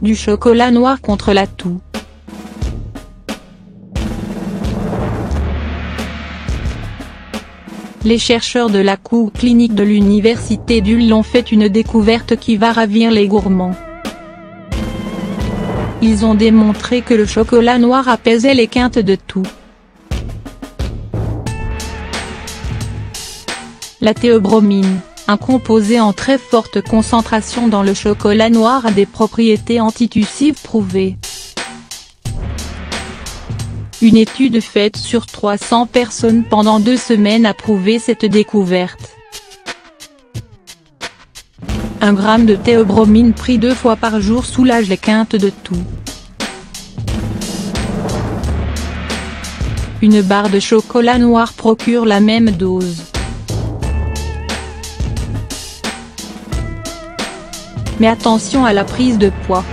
Du chocolat noir contre la toux. Les chercheurs de la Cour clinique de l'université d'Hull ont fait une découverte qui va ravir les gourmands. Ils ont démontré que le chocolat noir apaisait les quintes de toux. La théobromine, un composé en très forte concentration dans le chocolat noir, a des propriétés antitussives prouvées. Une étude faite sur 300 personnes pendant 2 semaines a prouvé cette découverte. 1 gramme de théobromine pris 2 fois par jour soulage les quintes de toux. Une barre de chocolat noir procure la même dose. Mais attention à la prise de poids.